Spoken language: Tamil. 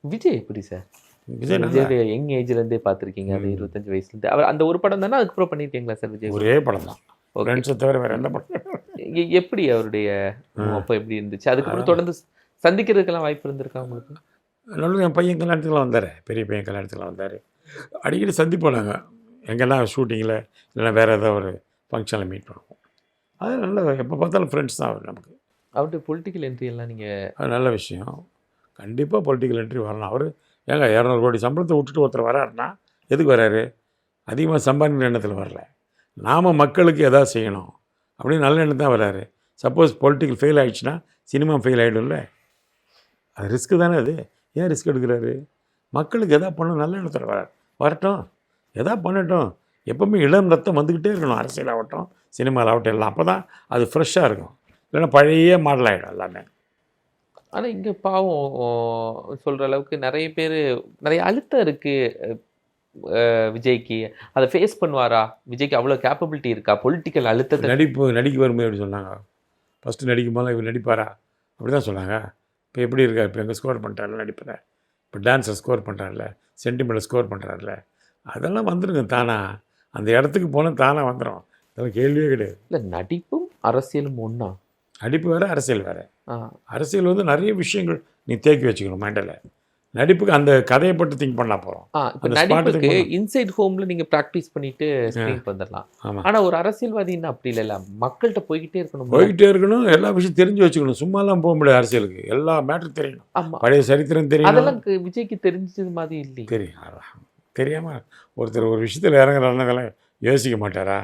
விஜய் எப்படி சார்? விஜய் நல்லா விஜய் யங் ஏஜ்லேருந்தே பார்த்துருக்கீங்க. அது 25 வயசுலேருந்து. அவர் அந்த ஒரு படம் தானே அதுக்கப்புறம் பண்ணியிருக்கீங்களா சார் விஜய்? ஒரே படம் தான். ஓகே. ஃப்ரெண்ட்ஸை தவிர வேறு எந்த படம்? எப்படி அவருடைய அப்போ எப்படி இருந்துச்சு? அதுக்கப்புறம் தொடர்ந்து சந்திக்கிறதுக்கெல்லாம் வாய்ப்பு இருந்திருக்கா உங்களுக்கு? நல்ல என் பையன் கல்யாணத்துக்குலாம் வந்தார், பெரிய பையன் கல்யாணத்துக்குலாம் வந்தார். அடிக்கடி சந்திப்போம் நாங்கள், எங்கன்னா ஷூட்டிங்கில் இல்லைன்னா வேறு ஏதாவது ஒரு ஃபங்க்ஷனில் மீட் பண்ணுவோம். அது நல்ல, எப்போ பார்த்தாலும் ஃப்ரெண்ட்ஸ் தான் அவர் நமக்கு. அவருடைய பொலிட்டிக்கல் என்ட்ரி எல்லாம் நீங்கள்? அது நல்ல விஷயம். கண்டிப்பாக பொலிட்டிக்கல் என்ட்ரி வரணும். அவர் ஏங்க 200 கோடி சம்பளத்தை விட்டுட்டு ஒருத்தர் வராருன்னா எதுக்கு வராரு? அதிகமாக சம்பாதிக்கிற எண்ணத்தில் வரல, நாம் மக்களுக்கு எதாவது செய்யணும் அப்படின்னு நல்ல எண்ணம் தான் வராரு. சப்போஸ் பொலிட்டிக்கல் ஃபெயில் ஆகிடுச்சுன்னா சினிமா ஃபெயில் ஆகிடும்ல, அது ரிஸ்க்கு தானே. அது ஏன் ரிஸ்க் எடுக்கிறாரு? மக்களுக்கு எதாவது பண்ணணும், நல்ல எண்ணத்தில் வரட்டும், எதாவது பண்ணட்டும். எப்போவுமே இளம் ரத்தம் வந்துக்கிட்டே இருக்கணும், அரசியல் ஆகட்டும் சினிமாவில் ஆகட்டும் எல்லாம். அப்போ தான் அது ஃப்ரெஷ்ஷாக இருக்கும், இல்லைன்னா பழைய மாடல் ஆகிடும் எல்லாமே. ஆனால் இங்கே பாவம் சொல்கிற அளவுக்கு நிறைய பேர், நிறைய அழுத்தம் இருக்குது விஜய்க்கு. அதை ஃபேஸ் பண்ணுவாரா? விஜய்க்கு அவ்வளோ கேப்பபிலிட்டி இருக்கா பொலிட்டிக்கல் அழுத்தத்தை? நடிக்க வரும்போது எப்படி சொன்னாங்க? ஃபஸ்ட்டு நடிக்கும் போது இவர் நடிப்பாரா அப்படி தான் சொன்னாங்க. இப்போ எப்படி இருக்கார்? இப்போ எங்கே ஸ்கோர் பண்ணுறாருல நடிப்பில், இப்போ டான்ஸை ஸ்கோர் பண்ணுறாருல, சென்டிமெண்ட்டை ஸ்கோர் பண்ணுறாருல, அதெல்லாம் வந்துடுங்க தானாக. அந்த இடத்துக்கு போனால் தானாக வந்துடும், அதெல்லாம் கேள்வியே கிடையாது. இல்லை, நடிப்பும் அரசியலும் ஒன்றா? நடிப்பு வேறு, அரசியல் வேறு. அரசியல் வந்து நிறைய விஷயங்கள் நீ தேக்கி வச்சுக்கணும் மைண்டில். நடிப்புக்கு அந்த கதையை பற்றி திங்க் பண்ணால் போகிறோம். இப்போ நடிப்புக்கு இன்சைட் ஹோமில் நீங்கள் ப்ராக்டிஸ் பண்ணிட்டு ஸ்க்ரீன் வந்துடலாம். ஆனால் ஒரு அரசியல்வாதின்னா அப்படி இல்லை, மக்கள்கிட்ட போய்கிட்டே இருக்கணும், எல்லா விஷயம் தெரிஞ்சு வச்சுக்கணும். சும்மாலாம் போக முடியாது அரசியலுக்கு, எல்லா மேட்டரும் தெரியணும். ஆமாம், பழைய சரித்திரம் தெரியும். அதெல்லாம் விஜய்க்கு தெரிஞ்சது மாதிரி இல்லை. தெரியாமல் ஒருத்தர் ஒரு விஷயத்தில் இறங்குறாருன்னா யோசிக்க மாட்டாரா?